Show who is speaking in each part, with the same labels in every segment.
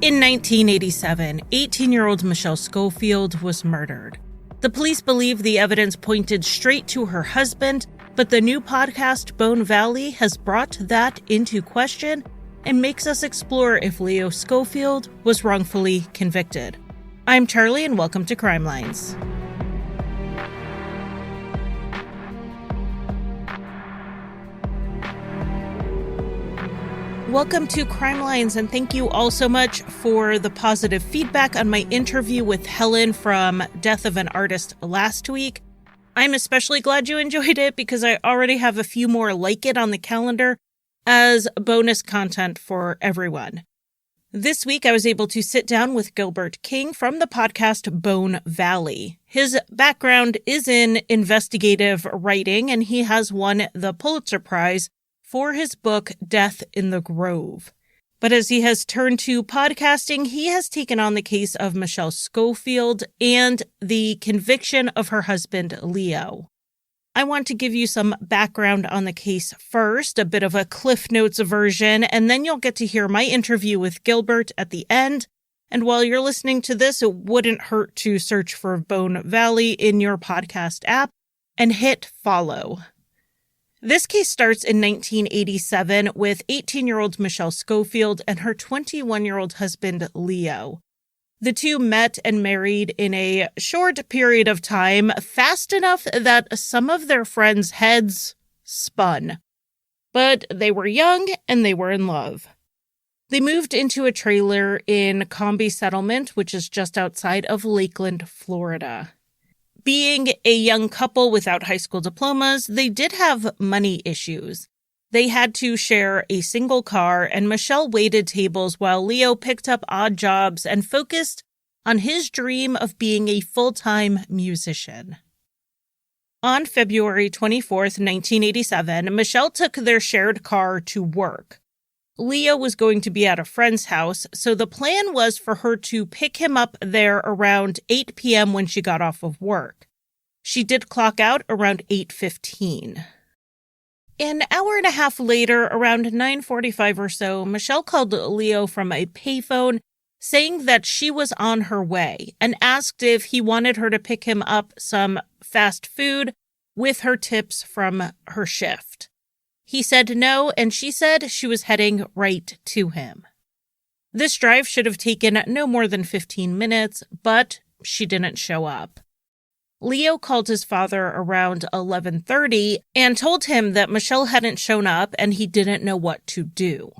Speaker 1: In 1987, 18-year-old Michelle Schofield was murdered. The police believe the evidence pointed straight to her husband, but the new podcast, Bone Valley, has brought that into question and makes us explore if Leo Schofield was wrongfully convicted. I'm Charlie, and welcome to Crime Lines. Welcome to Crime Lines, and thank you all so much for the positive feedback on my interview with Helen from Death of an Artist last week. I'm especially glad you enjoyed it because I already have a few more like it on the calendar as bonus content for everyone. This week, I was able to sit down with Gilbert King from the podcast Bone Valley. His background is in investigative writing, and he has won the Pulitzer Prize for his book, Death in the Grove. But as he has turned to podcasting, he has taken on the case of Michelle Schofield and the conviction of her husband, Leo. I want to give you some background on the case first, a bit of a Cliff Notes version, and then you'll get to hear my interview with Gilbert at the end. And while you're listening to this, it wouldn't hurt to search for Bone Valley in your podcast app and hit follow. This case starts in 1987 with 18-year-old Michelle Schofield and her 21-year-old husband, Leo. The two met and married in a short period of time, fast enough that some of their friends' heads spun. But they were young and they were in love. They moved into a trailer in Comby Settlement, which is just outside of Lakeland, Florida. Being a young couple without high school diplomas, they did have money issues. They had to share a single car, and Michelle waited tables while Leo picked up odd jobs and focused on his dream of being a full-time musician. On February 24th, 1987, Michelle took their shared car to work. Leo was going to be at a friend's house, so the plan was for her to pick him up there around 8 p.m. when she got off of work. She did clock out around 8:15. An hour and a half later, around 9:45 or so, Michelle called Leo from a payphone saying that she was on her way and asked if he wanted her to pick him up some fast food with her tips from her shift. He said no, and she said she was heading right to him. This drive should have taken no more than 15 minutes, but she didn't show up. Leo called his father around 11:30 and told him that Michelle hadn't shown up and he didn't know what to do.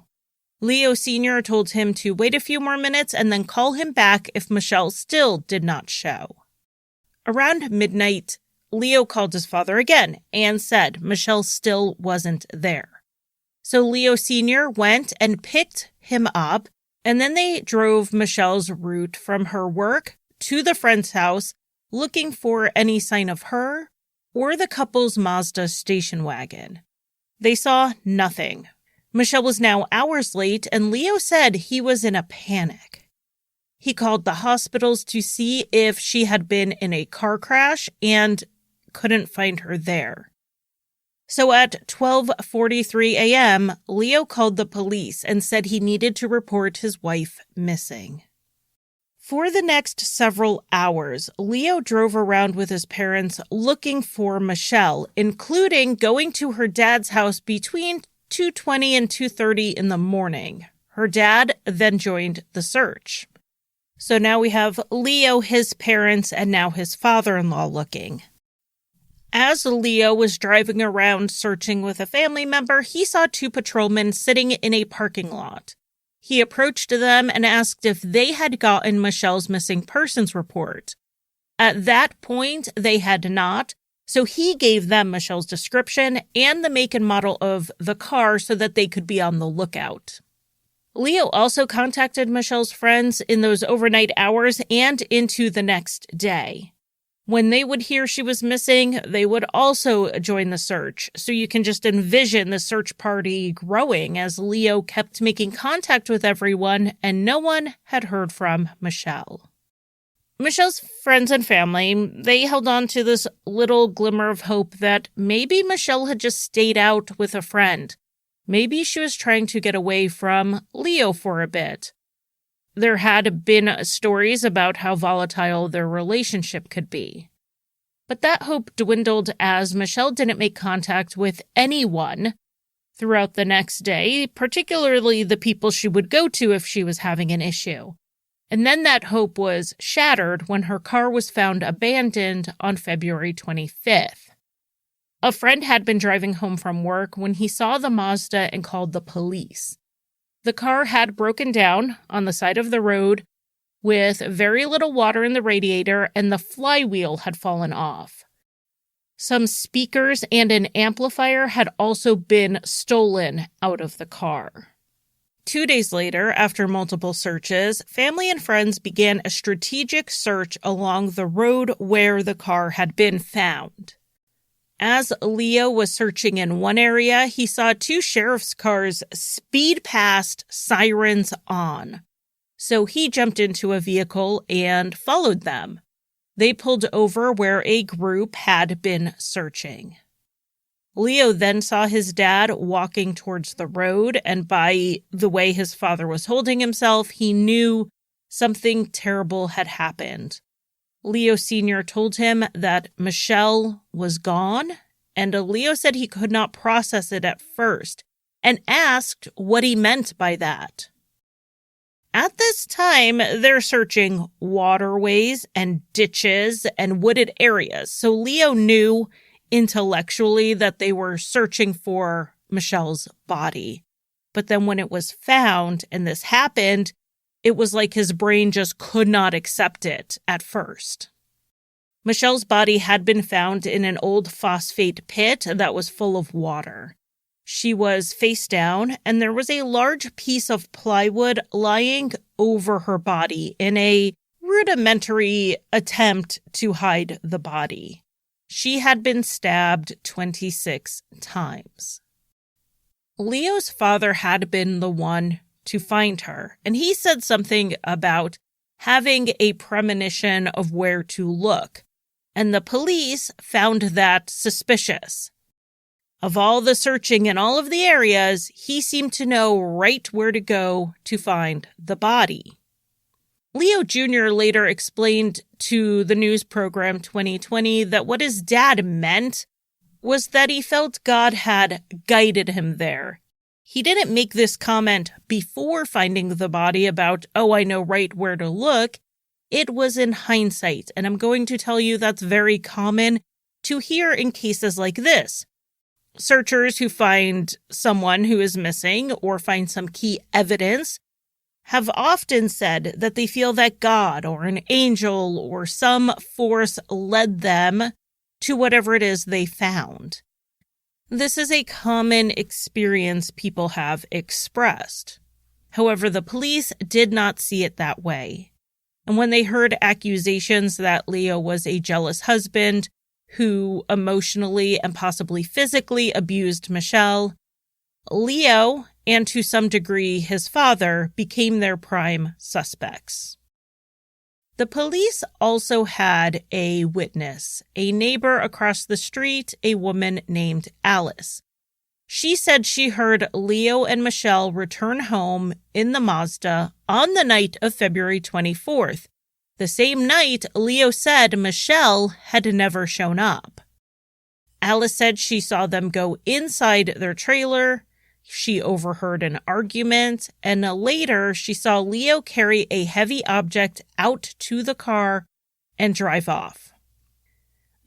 Speaker 1: Leo Sr. told him to wait a few more minutes and then call him back if Michelle still did not show. Around midnight, Leo called his father again and said Michelle still wasn't there. So Leo Sr. went and picked him up, and then they drove Michelle's route from her work to the friend's house, looking for any sign of her or the couple's Mazda station wagon. They saw nothing. Michelle was now hours late, and Leo said he was in a panic. He called the hospitals to see if she had been in a car crash and couldn't find her there. So at 12:43 a.m., Leo called the police and said he needed to report his wife missing. For the next several hours, Leo drove around with his parents looking for Michelle, including going to her dad's house between 2:20 and 2:30 in the morning. Her dad then joined the search. So now we have Leo, his parents, and now his father-in-law looking. As Leo was driving around searching with a family member, he saw two patrolmen sitting in a parking lot. He approached them and asked if they had gotten Michelle's missing persons report. At that point, they had not, so he gave them Michelle's description and the make and model of the car so that they could be on the lookout. Leo also contacted Michelle's friends in those overnight hours and into the next day. When they would hear she was missing, they would also join the search. So you can just envision the search party growing as Leo kept making contact with everyone and no one had heard from Michelle. Michelle's friends and family, they held on to this little glimmer of hope that maybe Michelle had just stayed out with a friend. Maybe she was trying to get away from Leo for a bit. There had been stories about how volatile their relationship could be. But that hope dwindled as Michelle didn't make contact with anyone throughout the next day, particularly the people she would go to if she was having an issue. And then that hope was shattered when her car was found abandoned on February 25th. A friend had been driving home from work when he saw the Mazda and called the police. The car had broken down on the side of the road with very little water in the radiator, and the flywheel had fallen off. Some speakers and an amplifier had also been stolen out of the car. 2 days later, after multiple searches, family and friends began a strategic search along the road where the car had been found. As Leo was searching in one area, he saw 2 sheriff's cars speed past, sirens on. So he jumped into a vehicle and followed them. They pulled over where a group had been searching. Leo then saw his dad walking towards the road, and by the way his father was holding himself, he knew something terrible had happened. Leo Sr. told him that Michelle was gone, and Leo said he could not process it at first and asked what he meant by that. At this time, they're searching waterways and ditches and wooded areas, so Leo knew intellectually that they were searching for Michelle's body. But then when it was found and this happened, it was like his brain just could not accept it at first. Michelle's body had been found in an old phosphate pit that was full of water. She was face down, and there was a large piece of plywood lying over her body in a rudimentary attempt to hide the body. She had been stabbed 26 times. Leo's father had been the one to find her, and he said something about having a premonition of where to look, and the police found that suspicious. Of all the searching in all of the areas, he seemed to know right where to go to find the body. Leo Jr. later explained to the news program 2020 that what his dad meant was that he felt God had guided him there. He didn't make this comment before finding the body about, oh, I know right where to look. It was in hindsight, and I'm going to tell you that's very common to hear in cases like this. Searchers who find someone who is missing or find some key evidence have often said that they feel that God or an angel or some force led them to whatever it is they found. This is a common experience people have expressed. However, the police did not see it that way. And when they heard accusations that Leo was a jealous husband who emotionally and possibly physically abused Michelle, Leo, and to some degree his father, became their prime suspects. The police also had a witness, a neighbor across the street, a woman named Alice. She said she heard Leo and Michelle return home in the Mazda on the night of February 24th, the same night Leo said Michelle had never shown up. Alice said she saw them go inside their trailer. She overheard an argument, and later she saw Leo carry a heavy object out to the car and drive off.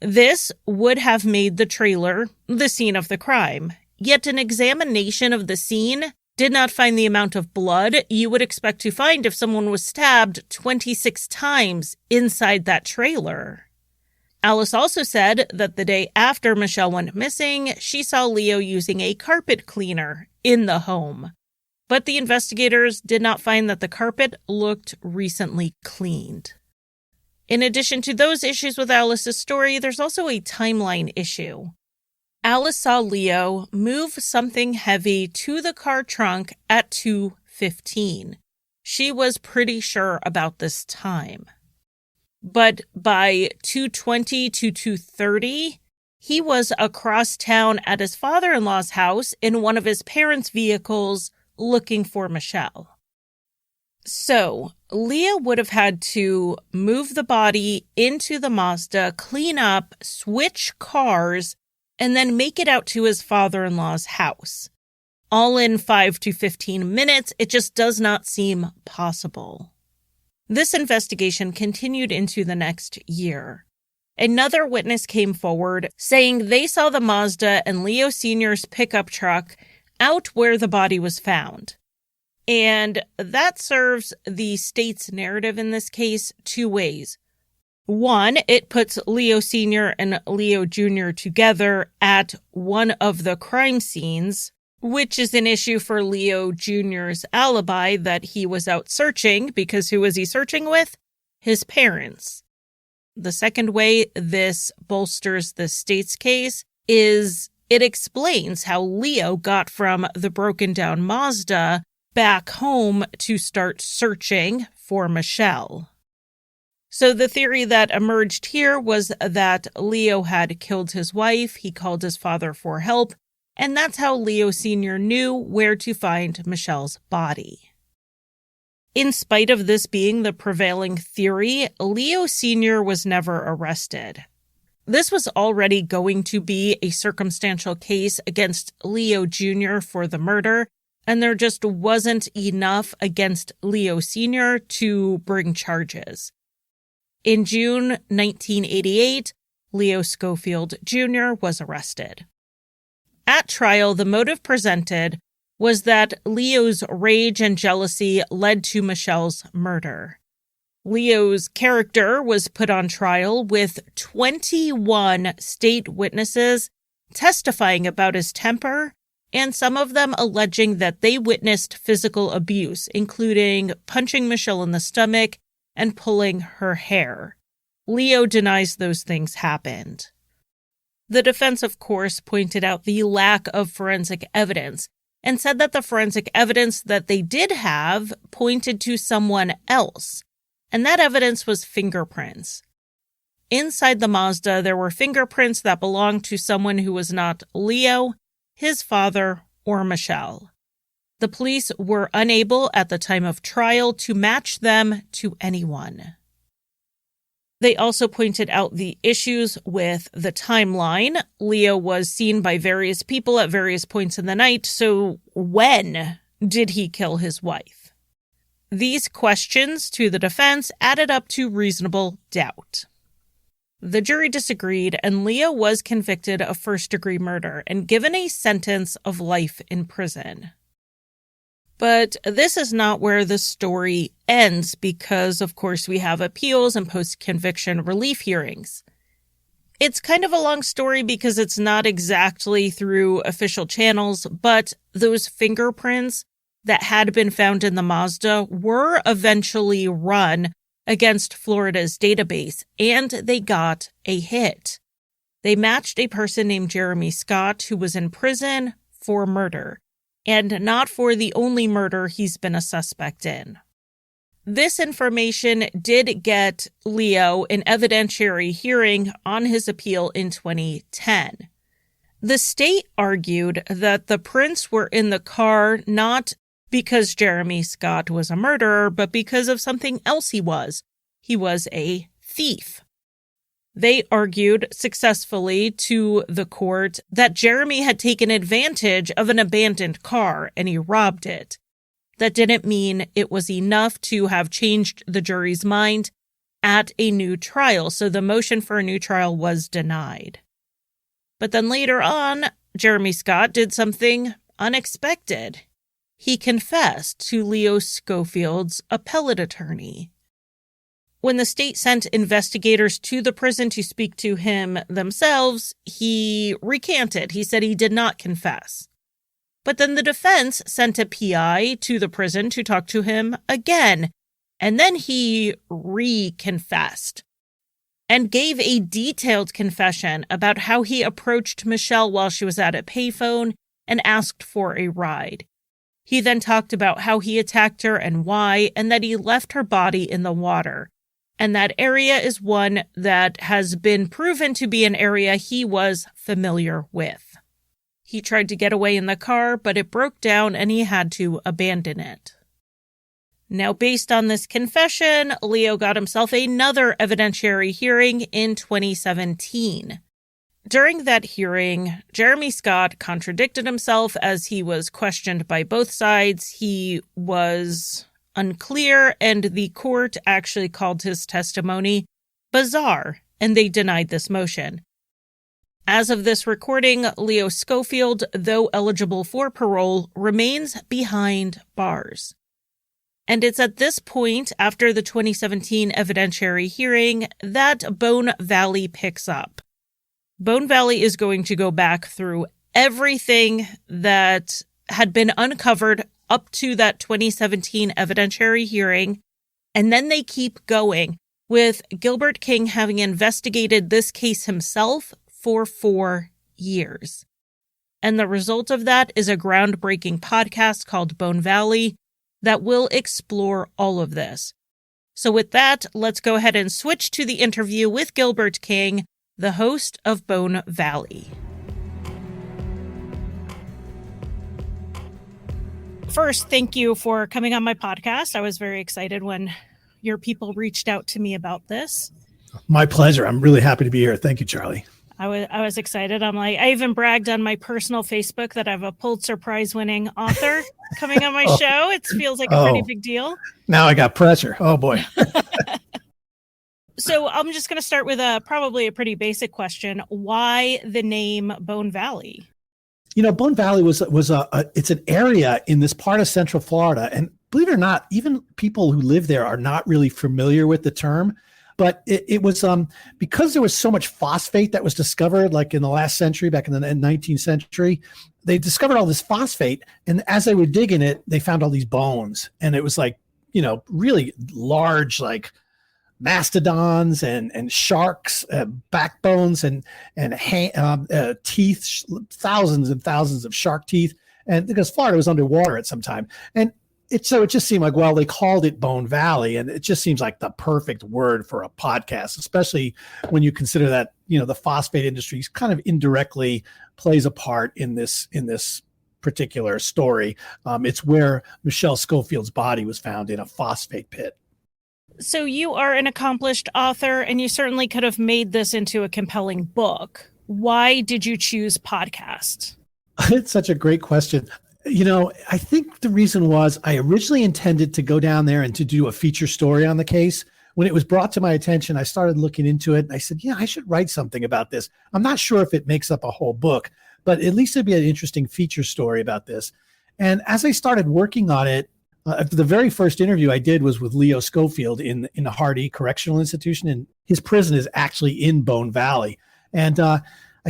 Speaker 1: This would have made the trailer the scene of the crime, yet an examination of the scene did not find the amount of blood you would expect to find if someone was stabbed 26 times inside that trailer. Alice also said that the day after Michelle went missing, she saw Leo using a carpet cleaner in the home. But the investigators did not find that the carpet looked recently cleaned. In addition to those issues with Alice's story, there's also a timeline issue. Alice saw Leo move something heavy to the car trunk at 2:15. She was pretty sure about this time. But by 2:20 to 2:30, he was across town at his father-in-law's house in one of his parents' vehicles looking for Michelle. So, Leo would have had to move the body into the Mazda, clean up, switch cars, and then make it out to his father-in-law's house. All in 5 to 15 minutes. It just does not seem possible. This investigation continued into the next year. Another witness came forward saying they saw the Mazda and Leo Sr.'s pickup truck out where the body was found. And that serves the state's narrative in this case 2 ways. One, it puts Leo Sr. and Leo Jr. together at one of the crime scenes, which is an issue for Leo Jr.'s alibi that he was out searching, because who was he searching with? His parents. The second way this bolsters the state's case is it explains how Leo got from the broken down Mazda back home to start searching for Michelle. So the theory that emerged here was that Leo had killed his wife, he called his father for help, and that's how Leo Sr. knew where to find Michelle's body. In spite of this being the prevailing theory, Leo Sr. was never arrested. This was already going to be a circumstantial case against Leo Jr. for the murder, and there just wasn't enough against Leo Sr. to bring charges. In June 1988, Leo Schofield Jr. was arrested. At trial, the motive presented was that Leo's rage and jealousy led to Michelle's murder. Leo's character was put on trial with 21 state witnesses testifying about his temper, and some of them alleging that they witnessed physical abuse, including punching Michelle in the stomach and pulling her hair. Leo denies those things happened. The defense, of course, pointed out the lack of forensic evidence and said that the forensic evidence that they did have pointed to someone else, and that evidence was fingerprints. Inside the Mazda, there were fingerprints that belonged to someone who was not Leo, his father, or Michelle. The police were unable at the time of trial to match them to anyone. They also pointed out the issues with the timeline. Leo was seen by various people at various points in the night, so when did he kill his wife? These questions to the defense added up to reasonable doubt. The jury disagreed, and Leo was convicted of first-degree murder and given a sentence of life in prison. But this is not where the story ends because, of course, we have appeals and post-conviction relief hearings. It's kind of a long story because it's not exactly through official channels, but those fingerprints that had been found in the Mazda were eventually run against Florida's database, and they got a hit. They matched a person named Jeremy Scott who was in prison for murder, and not for the only murder he's been a suspect in. This information did get Leo an evidentiary hearing on his appeal in 2010. The state argued that the prints were in the car not because Jeremy Scott was a murderer, but because of something else he was. He was a thief. They argued successfully to the court that Jeremy had taken advantage of an abandoned car and he robbed it. That didn't mean it was enough to have changed the jury's mind at a new trial, so the motion for a new trial was denied. But then later on, Jeremy Scott did something unexpected. He confessed to Leo Schofield's appellate attorney. When the state sent investigators to the prison to speak to him themselves, he recanted. He said he did not confess. But then the defense sent a PI to the prison to talk to him again, and then he re-confessed and gave a detailed confession about how he approached Michelle while she was at a payphone and asked for a ride. He then talked about how he attacked her and why, and that he left her body in the water. And that area is one that has been proven to be an area he was familiar with. He tried to get away in the car, but it broke down and he had to abandon it. Now, based on this confession, Leo got himself another evidentiary hearing in 2017. During that hearing, Jeremy Scott contradicted himself as he was questioned by both sides. He was unclear, and the court actually called his testimony bizarre, and they denied this motion. As of this recording, Leo Schofield, though eligible for parole, remains behind bars. And it's at this point, after the 2017 evidentiary hearing, that Bone Valley picks up. Bone Valley is going to go back through everything that had been uncovered up to that 2017 evidentiary hearing, and then they keep going, with Gilbert King having investigated this case himself for 4 years. And the result of that is a groundbreaking podcast called Bone Valley that will explore all of this. So with that, let's go ahead and switch to the interview with Gilbert King, the host of Bone Valley. First, thank you for coming on my podcast. I was very excited when your people reached out to me about this.
Speaker 2: My pleasure. I'm really happy to be here. Thank you, Charlie.
Speaker 1: I was excited. I even bragged on my personal Facebook that I have a Pulitzer Prize winning author coming on my show. It feels like a pretty big deal.
Speaker 2: Now I got pressure. Oh boy.
Speaker 1: So I'm just going to start with probably a pretty basic question. Why the name Bone Valley?
Speaker 2: You know, Bone Valley it's an area in this part of Central Florida. And believe it or not, even people who live there are not really familiar with the term. But it was because there was so much phosphate that was discovered, like in the last century, back in the 19th century, they discovered all this phosphate. And as they were digging it, they found all these bones. And it was like, you know, really large, like mastodons and sharks, backbones and teeth, thousands and thousands of shark teeth. And because Florida was underwater at some time. And it just seemed like, well, they called it Bone Valley, and it just seems like the perfect word for a podcast, especially when you consider that, you know, the phosphate industry kind of indirectly plays a part in this particular story. It's where Michelle Schofield's body was found, in a phosphate pit.
Speaker 1: So you are an accomplished author, and you certainly could have made this into a compelling book. Why did you choose podcast?
Speaker 2: It's such a great question. You know, I think the reason was I originally intended to go down there and to do a feature story on the case. When it was brought to my attention, I started looking into it, and I said, yeah, I should write something about this. I'm not sure if it makes up a whole book, but at least it'd be an interesting feature story about this. And as I started working on it, the very first interview I did was with Leo Schofield in the Hardy Correctional Institution, and his prison is actually in Bone Valley. And I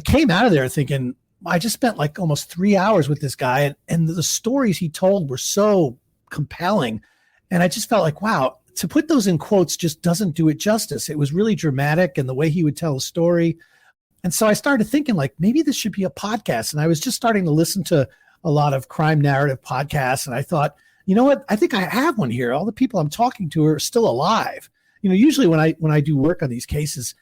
Speaker 2: came out of there thinking, I just spent like almost 3 hours with this guy, and the stories he told were so compelling. And I just felt like, wow, to put those in quotes just doesn't do it justice. It was really dramatic, and the way he would tell a story. And so I started thinking, like, maybe this should be a podcast. And I was just starting to listen to a lot of crime narrative podcasts. And I thought, you know what? I think I have one here. All the people I'm talking to are still alive. You know, usually when I do work on these cases,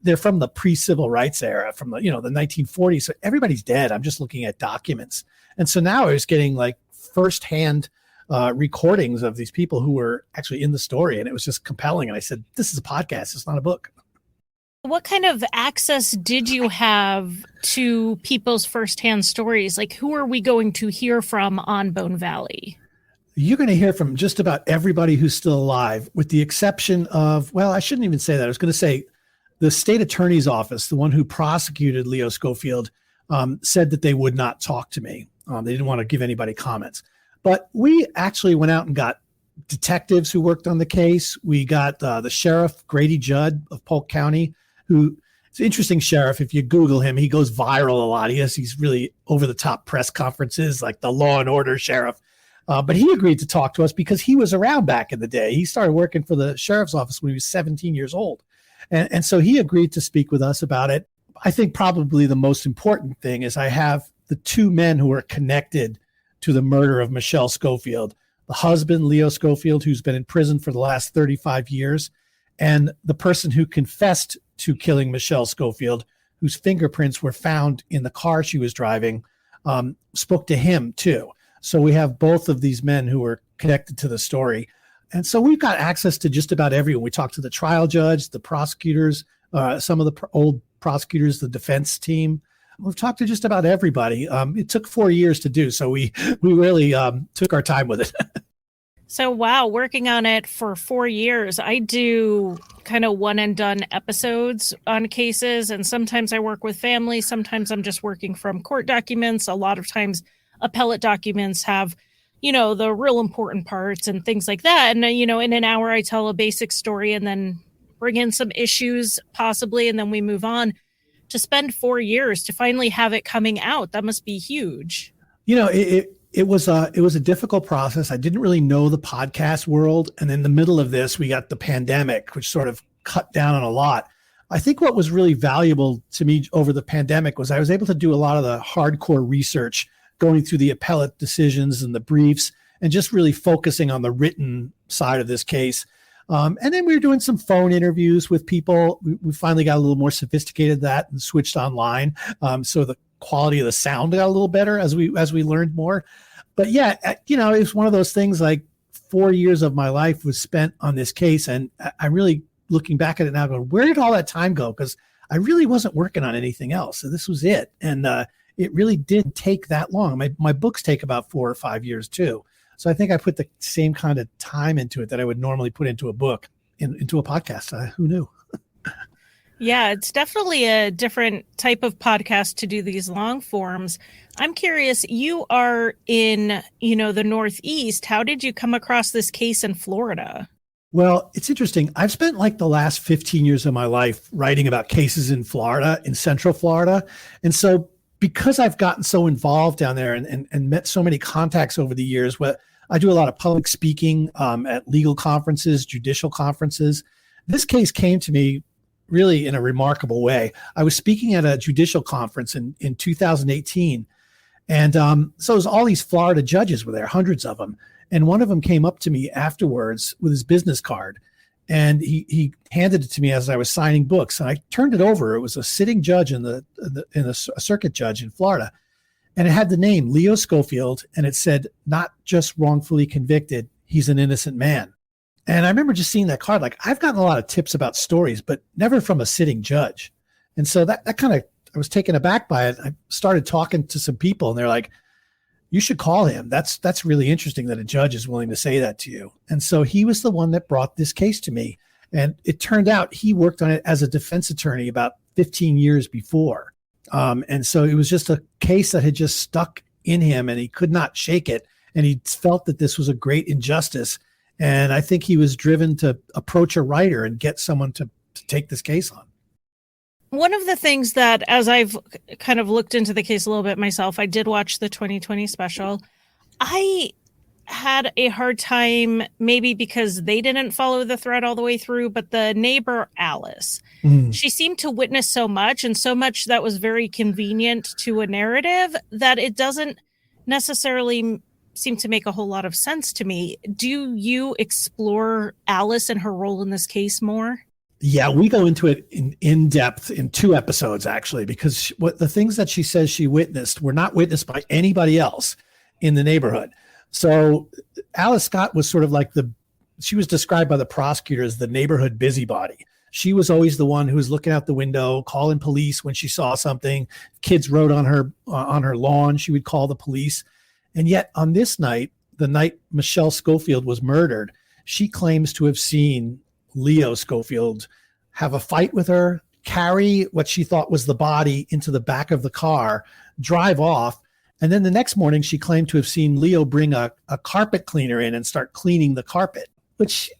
Speaker 2: they're from the pre-civil rights era, from the 1940s. So everybody's dead. I'm just looking at documents. And so now I was getting like firsthand recordings of these people who were actually in the story. And it was just compelling. And I said, this is a podcast. It's not a book.
Speaker 1: What kind of access did you have to people's firsthand stories? Like, who are we going to hear from on Bone Valley?
Speaker 2: You're going to hear from just about everybody who's still alive, with the exception of, well, I shouldn't even say that. I was going to say, the state attorney's office, the one who prosecuted Leo Schofield, said that they would not talk to me. They didn't want to give anybody comments. But we actually went out and got detectives who worked on the case. We got the sheriff, Grady Judd of Polk County, who is an interesting sheriff. If you Google him, he goes viral a lot. He's really over-the-top press conferences, like the Law and Order sheriff. But he agreed to talk to us because he was around back in the day. He started working for the sheriff's office when he was 17 years old. And so he agreed to speak with us about it. I think probably the most important thing is I have the two men who are connected to the murder of Michelle Schofield, the husband, Leo Schofield, who's been in prison for the last 35 years, and the person who confessed to killing Michelle Schofield, whose fingerprints were found in the car she was driving, spoke to him too. So we have both of these men who are connected to the story. And so we've got access to just about everyone. We talked to the trial judge, the prosecutors, some of the old prosecutors, the defense team. We've talked to just about everybody. It took 4 years to do, so we really took our time with it.
Speaker 1: So, wow, working on it for 4 years. I do kind of one and done episodes on cases, and sometimes I work with family. Sometimes I'm just working from court documents. A lot of times appellate documents have, the real important parts and things like that. And, in an hour, I tell a basic story and then bring in some issues possibly, and then we move on. To spend 4 years to finally have it coming out, that must be huge.
Speaker 2: It was a difficult process. I didn't really know the podcast world. And in the middle of this, we got the pandemic, which sort of cut down on a lot. I think what was really valuable to me over the pandemic was I was able to do a lot of the hardcore research, going through the appellate decisions and the briefs, and just really focusing on the written side of this case. And then we were doing some phone interviews with people. We finally got a little more sophisticated at that and switched online. So the quality of the sound got a little better as we learned more. But yeah, it was one of those things, like 4 years of my life was spent on this case. And I'm really looking back at it now going, where did all that time go? Because I really wasn't working on anything else. So this was it. And it really didn't take that long. My books take about 4 or 5 years too. So I think I put the same kind of time into it that I would normally put into a book, into a podcast. Who knew?
Speaker 1: Yeah, it's definitely a different type of podcast to do these long forms. I'm curious, you are in, the Northeast. How did you come across this case in Florida?
Speaker 2: Well, it's interesting. I've spent like the last 15 years of my life writing about cases in Florida, in Central Florida. And so because I've gotten so involved down there and met so many contacts over the years, I do a lot of public speaking at legal conferences, judicial conferences. This case came to me really in a remarkable way. I was speaking at a judicial conference in 2018. And so it was all these Florida judges were there, hundreds of them. And one of them came up to me afterwards with his business card. And he handed it to me as I was signing books. And I turned it over. It was a sitting judge a circuit judge in Florida. And it had the name Leo Schofield. And it said, not just wrongfully convicted, he's an innocent man. And I remember just seeing that card. Like, I've gotten a lot of tips about stories, but never from a sitting judge. And so that kind of, I was taken aback by it. I started talking to some people and they're like, you should call him. That's really interesting that a judge is willing to say that to you. And so he was the one that brought this case to me. And it turned out he worked on it as a defense attorney about 15 years before. And so it was just a case that had just stuck in him and he could not shake it. And he felt that this was a great injustice. And I think he was driven to approach a writer and get someone to take this case on.
Speaker 1: One of the things that, as I've kind of looked into the case a little bit myself, I did watch the 2020 special. I had a hard time, maybe because they didn't follow the thread all the way through, but the neighbor, Alice, she seemed to witness so much and so much that was very convenient to a narrative that it doesn't necessarily seem to make a whole lot of sense to me. Do you explore Alice and her role in this case more?
Speaker 2: Yeah, we go into it in depth in 2 episodes, actually, because what the things that she says she witnessed were not witnessed by anybody else in the neighborhood. So Alice Scott was sort of like she was described by the prosecutor as the neighborhood busybody. She was always the one who was looking out the window, calling police when she saw something. Kids rode on her lawn, she would call the police. And yet on this night, the night Michelle Schofield was murdered, she claims to have seen Leo Schofield have a fight with her, carry what she thought was the body into the back of the car, drive off. And then the next morning, she claimed to have seen Leo bring a carpet cleaner in and start cleaning the carpet, which,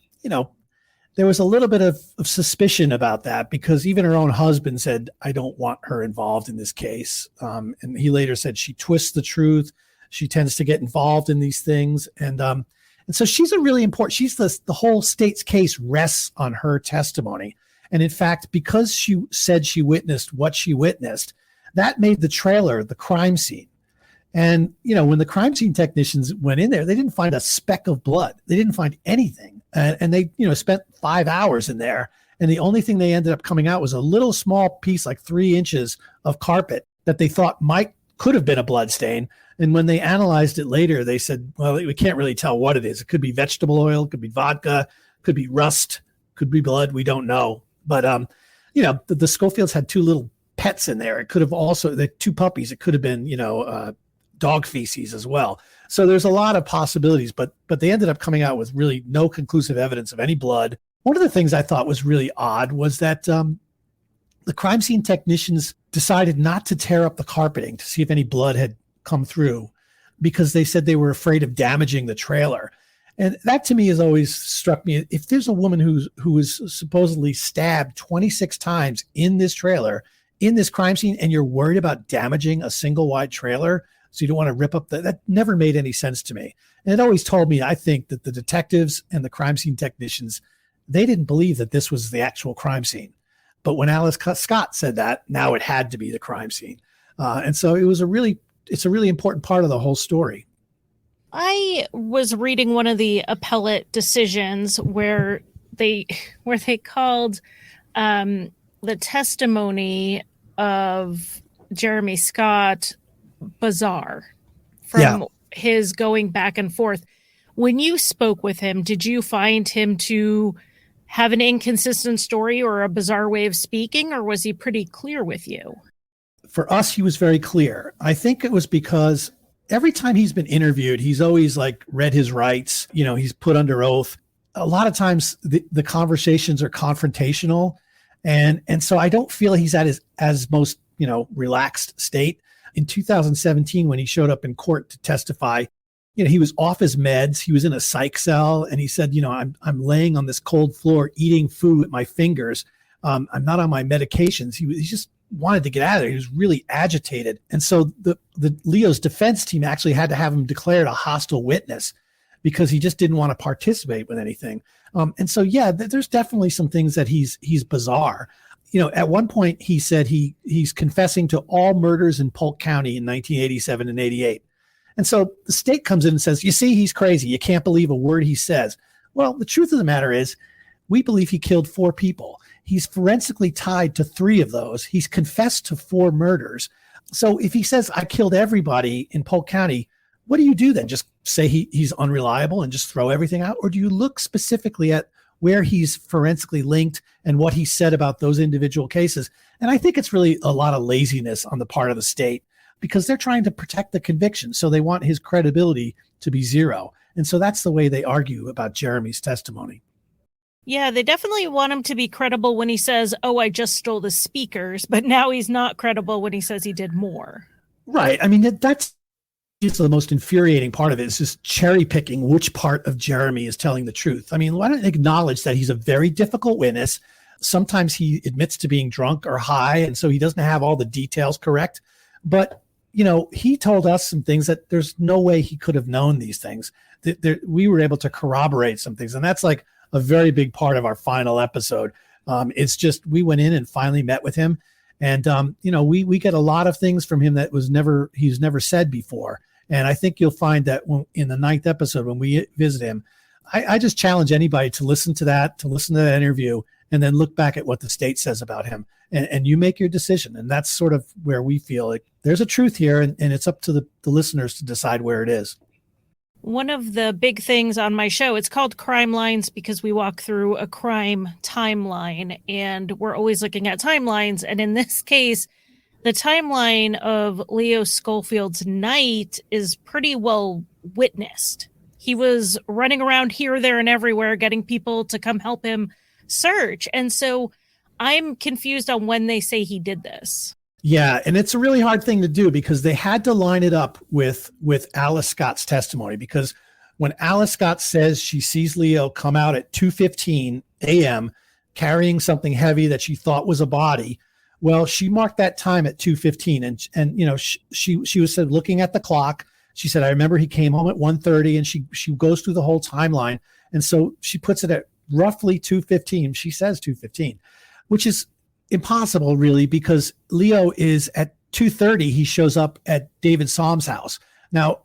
Speaker 2: there was a little bit of suspicion about that because even her own husband said, I don't want her involved in this case. And he later said she twists the truth. She tends to get involved in these things. And so she's a really important, the whole state's case rests on her testimony. And in fact, because she said she witnessed what she witnessed, that made the trailer the crime scene. And, when the crime scene technicians went in there, they didn't find a speck of blood. They didn't find anything. And they, spent 5 hours in there. And the only thing they ended up coming out was a little small piece, like 3 inches of carpet that they thought might could have been a blood stain. And when they analyzed it later, they said, well, we can't really tell what it is. It could be vegetable oil, it could be vodka, could be rust, could be blood. We don't know. But, the Schofields had 2 little pets in there. It could have also, the 2 puppies, it could have been, dog feces as well. So there's a lot of possibilities, but they ended up coming out with really no conclusive evidence of any blood. One of the things I thought was really odd was that the crime scene technicians decided not to tear up the carpeting to see if any blood had come through, because they said they were afraid of damaging the trailer. And that to me has always struck me. If there's a woman who was supposedly stabbed 26 times in this trailer, in this crime scene, and you're worried about damaging a single wide trailer, so you don't want to rip up that never made any sense to me. And it always told me, I think, that the detectives and the crime scene technicians, they didn't believe that this was the actual crime scene. But when Alice Scott said that, now it had to be the crime scene. And so it's a really important part of the whole story.
Speaker 1: I was reading one of the appellate decisions where they called the testimony of Jeremy Scott bizarre from his going back and forth. When you spoke with him, did you find him to have an inconsistent story or a bizarre way of speaking, or was he pretty clear with you?
Speaker 2: For us, he was very clear. I think it was because every time he's been interviewed, he's always read his rights. He's put under oath. A lot of times the conversations are confrontational. And so I don't feel he's at his most, relaxed state. In 2017, when he showed up in court to testify, he was off his meds. He was in a psych cell, and he said, I'm laying on this cold floor, eating food with my fingers. I'm not on my medications. He just wanted to get out of there. He was really agitated. And so the Leo's defense team actually had to have him declared a hostile witness because he just didn't want to participate with anything. And so, there's definitely some things that he's bizarre. At one point he said he's confessing to all murders in Polk County in 1987 and 88. And so the state comes in and says, you see, he's crazy. You can't believe a word he says. Well, the truth of the matter is we believe he killed 4 people. He's forensically tied to 3 of those. He's confessed to 4 murders. So if he says, I killed everybody in Polk County, what do you do then? Just say he's unreliable and just throw everything out? Or do you look specifically at where he's forensically linked and what he said about those individual cases? And I think it's really a lot of laziness on the part of the state because they're trying to protect the conviction. So they want his credibility to be 0. And so that's the way they argue about Jeremy's testimony.
Speaker 1: Yeah, they definitely want him to be credible when he says, oh, I just stole the speakers, but now he's not credible when he says he did more.
Speaker 2: Right. I mean, that's the most infuriating part of it. It's just cherry picking which part of Jeremy is telling the truth. I mean, why don't acknowledge that he's a very difficult witness? Sometimes he admits to being drunk or high, and so he doesn't have all the details correct. But, he told us some things that there's no way he could have known these things. We were able to corroborate some things, and that's a very big part of our final episode. It's just we went in and finally met with him, and we get a lot of things from him that he's never said before. And I think you'll find that in the 9th episode when we visit him, I just challenge anybody to listen to that interview, and then look back at what the state says about him, and you make your decision. And that's sort of where we feel like there's a truth here, and it's up to the listeners to decide where it is.
Speaker 1: One of the big things on my show, it's called Crime Lines because we walk through a crime timeline, and we're always looking at timelines. And in this case, the timeline of Leo Scholfield's night is pretty well witnessed. He was running around here, there, and everywhere, getting people to come help him search. And so I'm confused on when they say he did this.
Speaker 2: Yeah, and it's a really hard thing to do because they had to line it up with Alice Scott's testimony, because when Alice Scott says she sees Leo come out at 2:15 a.m. carrying something heavy that she thought was a body, well, she marked that time at 2:15, and she was said looking at the clock. She said, I remember he came home at 1:30, and she goes through the whole timeline, and so she puts it at roughly 2:15. She says 2:15, which is impossible really, because Leo is at 2:30. He shows up at David Som's house. Now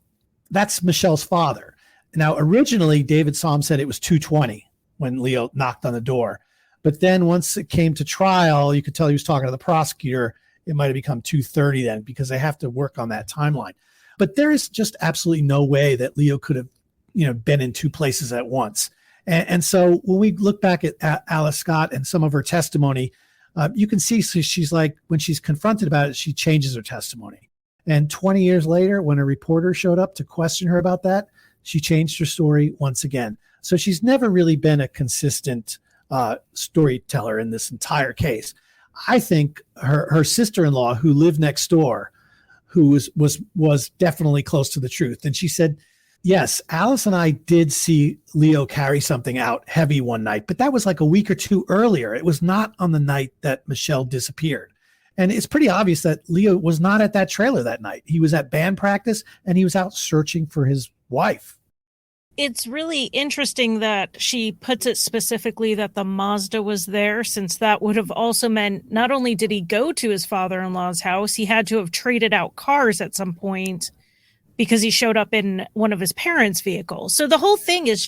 Speaker 2: that's Michelle's father. Now, originally David Som said it was 2:20 when Leo knocked on the door. But then once it came to trial, you could tell he was talking to the prosecutor. it might have become 2:30 then, because they have to work on that timeline. But there is just absolutely no way that Leo could have, been in two places at once. And so when we look back at Alice Scott and some of her testimony, you can see, so she's like, when she's confronted about it, she changes her testimony. And 20 years later, when a reporter showed up to question her about that, she changed her story once again. So she's never really been a consistent storyteller in this entire case. I think her sister-in-law, who lived next door, who was definitely close to the truth. And she said, yes, Alice and I did see Leo carry something out heavy one night, but that was like a week or two earlier. It was not on the night that Michelle disappeared. And it's pretty obvious that Leo was not at that trailer that night. He was at band practice and he was out searching for his wife.
Speaker 1: It's really interesting that she puts it specifically that the Mazda was there, since that would have also meant not only did he go to his father-in-law's house, he had to have traded out cars at some point because he showed up in one of his parents' vehicles. So the whole thing is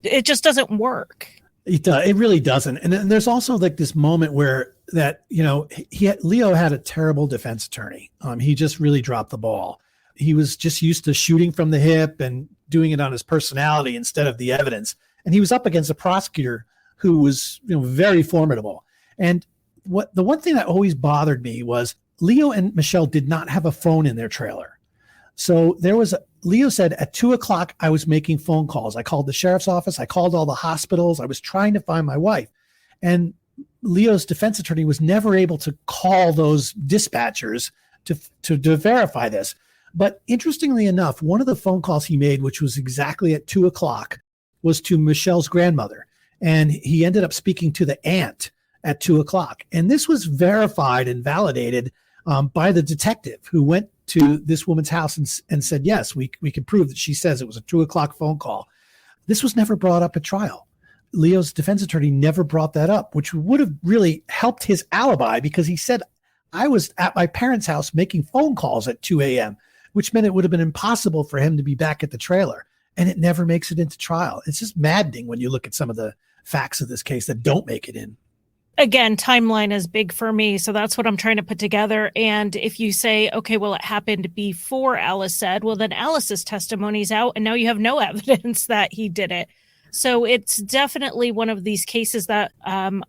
Speaker 1: it just doesn't work.
Speaker 2: It really doesn't. And then there's also like this moment where that, Leo had a terrible defense attorney. He just really dropped the ball. He was just used to shooting from the hip and doing it on his personality instead of the evidence. And he was up against a prosecutor who was, very formidable. And the one thing that always bothered me was Leo and Michelle did not have a phone in their trailer. So Leo said at 2:00, I was making phone calls. I called the sheriff's office. I called all the hospitals. I was trying to find my wife. And Leo's defense attorney was never able to call those dispatchers to verify this. But interestingly enough, one of the phone calls he made, which was exactly at 2:00, was to Michelle's grandmother. And he ended up speaking to the aunt at 2:00. And this was verified and validated by the detective who went to this woman's house and said, yes, we can prove that she says it was a 2:00 phone call. This was never brought up at trial. Leo's defense attorney never brought that up, which would have really helped his alibi, because he said, I was at my parents' house making phone calls at 2 a.m., which meant it would have been impossible for him to be back at the trailer. And it never makes it into trial. It's just maddening when you look at some of the facts of this case that don't make it in.
Speaker 1: Again, timeline is big for me, so that's what I'm trying to put together. And if you say, okay, well, it happened before Alice said, well, then Alice's testimony's out, and now you have no evidence that he did it. So it's definitely one of these cases that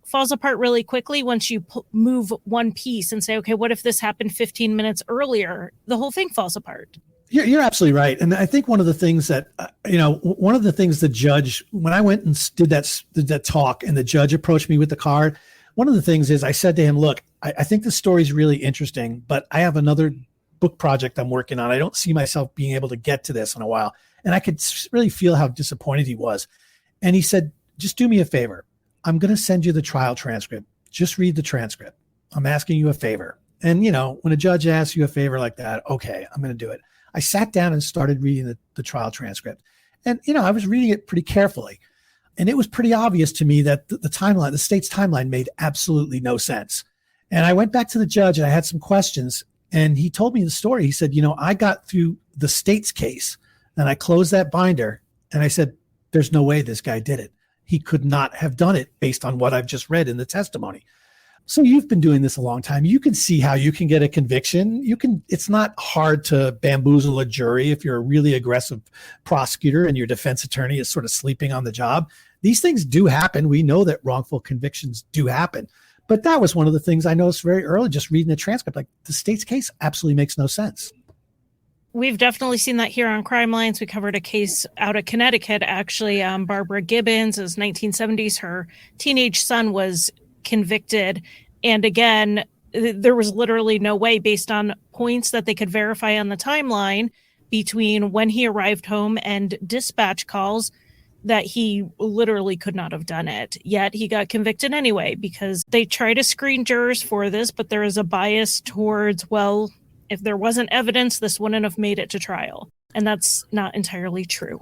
Speaker 1: falls apart really quickly once you move one piece and say, okay, what if this happened 15 minutes earlier? The whole thing falls apart.
Speaker 2: You're absolutely right. And I think one of the things that, the judge, when I went and did that talk and the judge approached me with the card, one of the things is I said to him, look, I think the story's really interesting, but I have another book project I'm working on. I don't see myself being able to get to this in a while. And I could really feel how disappointed he was. And he said, just do me a favor. I'm going to send you the trial transcript. Just read the transcript. I'm asking you a favor. And, when a judge asks you a favor like that, okay, I'm going to do it. I sat down and started reading the trial transcript. And, I was reading it pretty carefully. And it was pretty obvious to me that the state's timeline made absolutely no sense. And I went back to the judge and I had some questions. And he told me the story. He said, I got through the state's case and I closed that binder. And I said, there's no way this guy did it. He could not have done it based on what I've just read in the testimony. So you've been doing this a long time. You can see how you can get a conviction. It's not hard to bamboozle a jury if you're a really aggressive prosecutor and your defense attorney is sort of sleeping on the job. These things do happen. We know that wrongful convictions do happen. But that was one of the things I noticed very early, just reading the transcript. Like, the state's case absolutely makes no sense.
Speaker 1: We've definitely seen that here on Crime Lines. We covered a case out of Connecticut, actually. Barbara Gibbons, it was 1970s. Her teenage son was convicted. And again, there was literally no way, based on points that they could verify on the timeline between when he arrived home and dispatch calls, that he literally could not have done it. Yet he got convicted anyway, because they try to screen jurors for this, but there is a bias towards, well, if there wasn't evidence, this wouldn't have made it to trial. And that's not entirely true.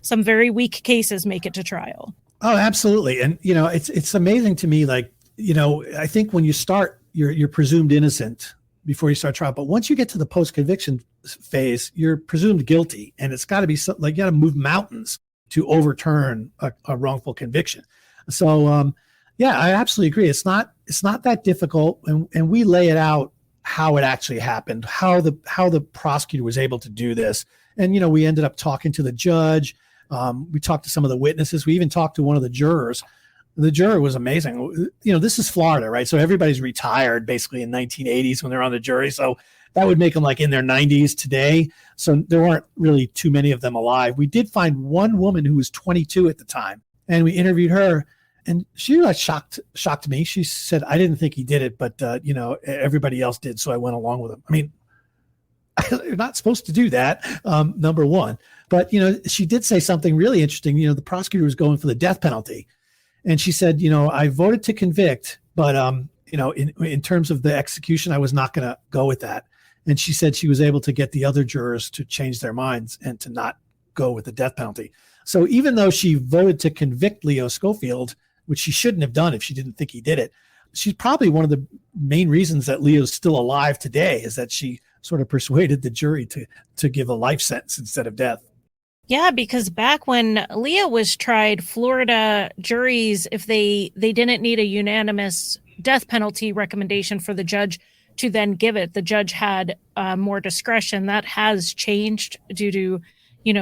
Speaker 1: Some very weak cases make it to trial.
Speaker 2: Oh, absolutely. And, it's amazing to me, like, I think when you start, you're presumed innocent before you start trial. But once you get to the post-conviction phase, you're presumed guilty. And it's got to be something like you got to move mountains to overturn a wrongful conviction. So, Yeah, I absolutely agree. It's not that difficult, and we lay it out how it actually happened, how the prosecutor was able to do this. And we ended up talking to the judge. We talked to some of the witnesses. We even talked to one of the jurors. The juror was amazing. This is Florida, right? So everybody's retired basically in 1980s when they're on the jury. So that would make them like in their 90s today. So there weren't really too many of them alive. We did find one woman who was 22 at the time, and we interviewed her. And she like shocked me. She said, "I didn't think he did it, but everybody else did, so I went along with him." I mean, you're not supposed to do that, number one. But she did say something really interesting. The prosecutor was going for the death penalty, and she said, "I voted to convict, but in terms of the execution, I was not going to go with that." And she said she was able to get the other jurors to change their minds and to not go with the death penalty. So even though she voted to convict Leo Schofield, which she shouldn't have done if she didn't think he did it, she's probably one of the main reasons that Leo's still alive today, is that she sort of persuaded the jury to give a life sentence instead of death.
Speaker 1: Yeah, because back when Leo was tried, Florida juries, if they didn't need a unanimous death penalty recommendation for the judge to then give it, the judge had more discretion. That has changed due to,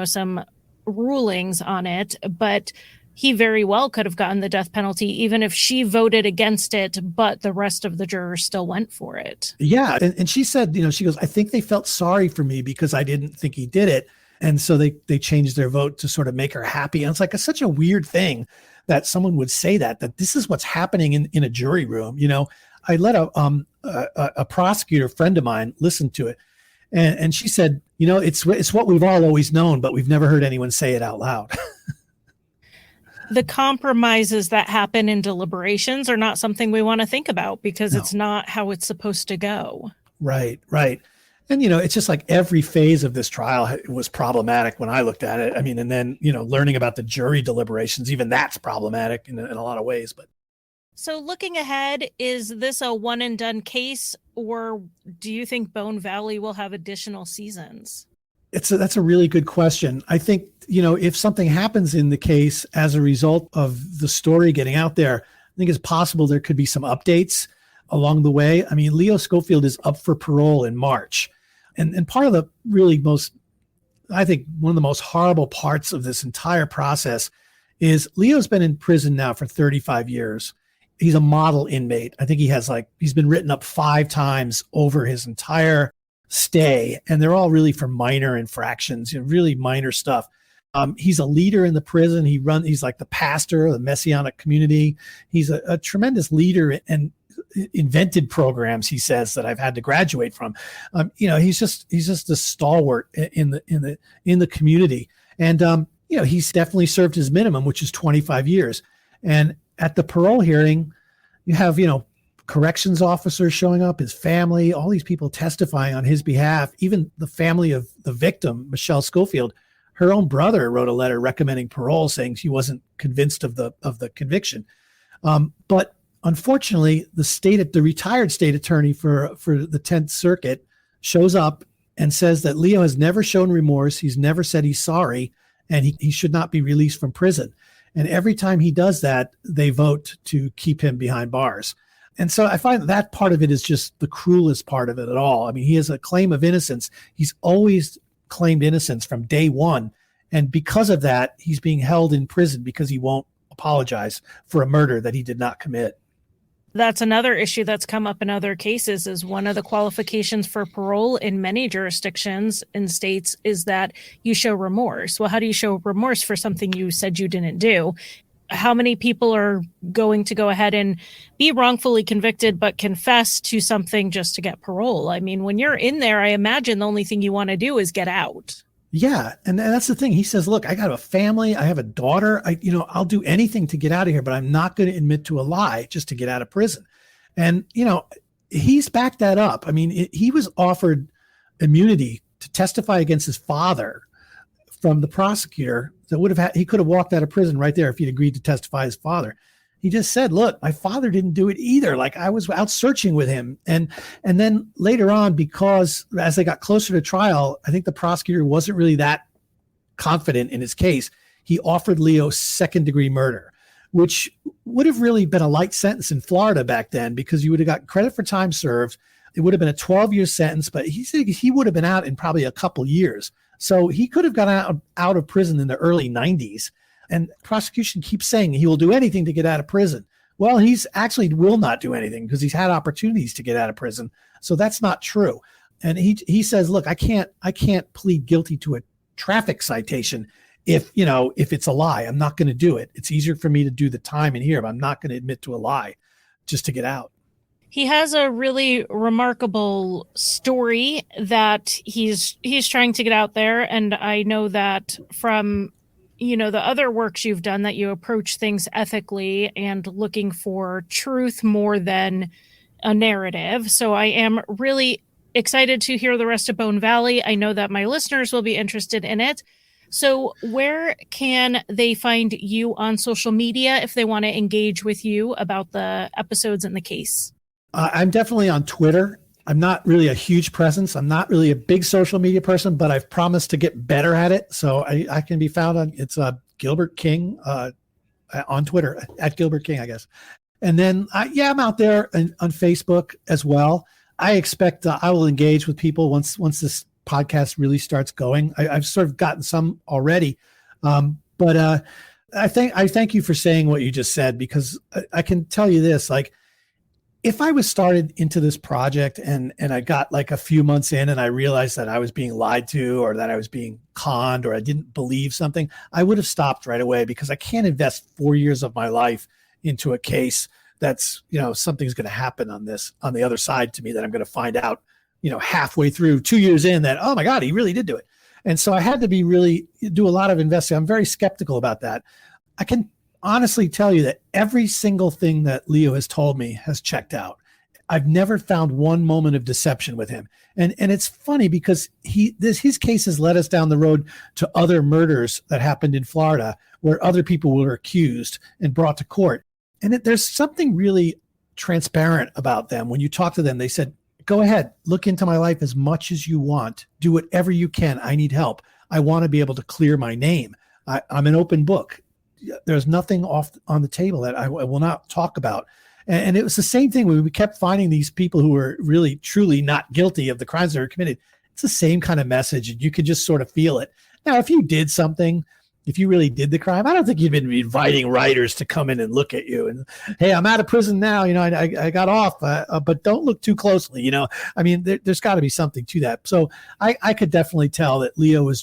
Speaker 1: some rulings on it, but he very well could have gotten the death penalty even if she voted against it, but the rest of the jurors still went for it.
Speaker 2: Yeah. And she said, she goes, "I think they felt sorry for me because I didn't think he did it." And so they changed their vote to sort of make her happy. And it's like such a weird thing that someone would say that this is what's happening in a jury room. I let a prosecutor friend of mine listen to it. And she said, it's what we've all always known, but we've never heard anyone say it out loud.
Speaker 1: The compromises that happen in deliberations are not something we want to think about because It's not how it's supposed to go.
Speaker 2: Right. And, it's just like every phase of this trial was problematic when I looked at it. I mean, and then, learning about the jury deliberations, even that's problematic in a lot of ways. But
Speaker 1: so looking ahead, is this a one and done case, or do you think Bone Valley will have additional seasons?
Speaker 2: That's a really good question. I think, if something happens in the case as a result of the story getting out there, I think it's possible there could be some updates along the way. I mean, Leo Schofield is up for parole in March. And part of the really I think one of the most horrible parts of this entire process is Leo's been in prison now for 35 years. He's a model inmate. I think he's been written up 5 times over his entire stay, and they're all really for minor infractions, really minor stuff. He's a leader in the prison. He's like the pastor of the Messianic community. He's a tremendous leader and invented programs, he says, that I've had to graduate from. He's just a stalwart in the community. And he's definitely served his minimum, which is 25 years. And at the parole hearing, you have, corrections officers showing up, his family, all these people testifying on his behalf, even the family of the victim, Michelle Schofield. Her own brother wrote a letter recommending parole, saying she wasn't convinced of the conviction. But unfortunately, the retired state attorney for the 10th Circuit shows up and says that Leo has never shown remorse. He's never said he's sorry, and he should not be released from prison. And every time he does that, they vote to keep him behind bars. And so I find that part of it is just the cruelest part of it at all. I mean, he has a claim of innocence. He's always claimed innocence from day one. And because of that, he's being held in prison because he won't apologize for a murder that he did not commit.
Speaker 1: That's another issue that's come up in other cases, is one of the qualifications for parole in many jurisdictions in states is that you show remorse. Well, how do you show remorse for something you said you didn't do? How many people are going to go ahead and be wrongfully convicted but confess to something just to get parole? I mean, when you're in there, I imagine the only thing you want to do is get out.
Speaker 2: Yeah. And that's the thing. He says, look, I got a family. I have a daughter. I'll do anything to get out of here, but I'm not going to admit to a lie just to get out of prison. And, he's backed that up. I mean, he was offered immunity to testify against his father from the prosecutor that he could have walked out of prison right there if he'd agreed to testify as father. He just said, look, my father didn't do it either. Like, I was out searching with him. And then later on, because as they got closer to trial, I think the prosecutor wasn't really that confident in his case. He offered Leo second-degree murder, which would have really been a light sentence in Florida back then because you would have got credit for time served. It would have been a 12-year sentence, but he said he would have been out in probably a couple years. So he could have got out of prison in the early 90s. And prosecution keeps saying he will do anything to get out of prison. Well, he's actually will not do anything because he's had opportunities to get out of prison. So that's not true. And he says, look, I can't plead guilty to a traffic citation if it's a lie. I'm not going to do it. It's easier for me to do the time in here, but I'm not going to admit to a lie just to get out.
Speaker 1: He has a really remarkable story that he's trying to get out there. And I know that from, the other works you've done that you approach things ethically and looking for truth more than a narrative. So I am really excited to hear the rest of Bone Valley. I know that my listeners will be interested in it. So where can they find you on social media if they want to engage with you about the episodes and the case?
Speaker 2: I'm definitely on Twitter. I'm not really a huge presence. I'm not really a big social media person, but I've promised to get better at it. So I can be found on, it's Gilbert King on Twitter, at Gilbert King, I guess. And then, I'm out there on Facebook as well. I expect I will engage with people once this podcast really starts going. I've sort of gotten some already. But I thank you for saying what you just said, because I can tell you this, like, if I was started into this project and I got like a few months in and I realized that I was being lied to or that I was being conned or I didn't believe something, I would have stopped right away, because I can't invest 4 years of my life into a case that's, something's going to happen on the other side to me that I'm going to find out, halfway through 2 years in that, oh my God, he really did do it. And so I had to do a lot of investing. I'm very skeptical about that. I can honestly tell you that every single thing that Leo has told me has checked out. I've never found one moment of deception with him. And it's funny because his case has led us down the road to other murders that happened in Florida where other people were accused and brought to court. And there's something really transparent about them. When you talk to them, they said, go ahead, look into my life as much as you want. Do whatever you can. I need help. I want to be able to clear my name. I'm an open book. There's nothing off on the table that I will not talk about. And it was the same thing when we kept finding these people who were really, truly not guilty of the crimes they were committed. It's the same kind of message, and you could just sort of feel it. Now, if you did something, if you really did the crime, I don't think you'd been inviting writers to come in and look at you and, hey, I'm out of prison now. I got off, but don't look too closely. I mean, there's got to be something to that. So I could definitely tell that Leo was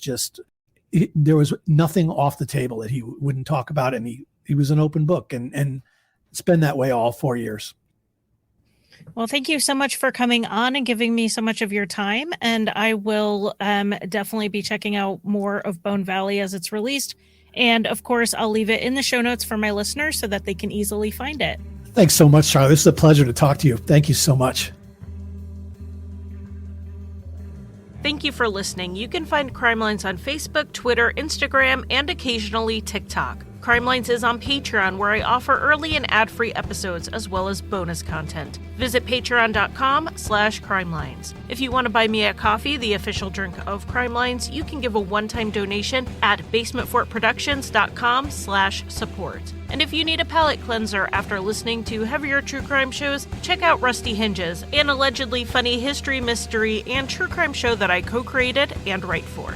Speaker 2: there was nothing off the table that he wouldn't talk about. And he was an open book, and it's been that way all 4 years.
Speaker 1: Well, thank you so much for coming on and giving me so much of your time. And I will definitely be checking out more of Bone Valley as it's released. And of course, I'll leave it in the show notes for my listeners so that they can easily find it.
Speaker 2: Thanks so much, Charlie. This is a pleasure to talk to you. Thank you so much.
Speaker 1: Thank you for listening. You can find Crime Lines on Facebook, Twitter, Instagram, and occasionally TikTok. Crime Lines is on Patreon, where I offer early and ad-free episodes as well as bonus content. Visit patreon.com/crimelines. If you want to buy me a coffee, the official drink of Crime Lines, you can give a one-time donation at basementfortproductions.com/support. And if you need a palate cleanser after listening to heavier true crime shows, check out Rusty Hinges, an allegedly funny history, mystery, and true crime show that I co-created and write for.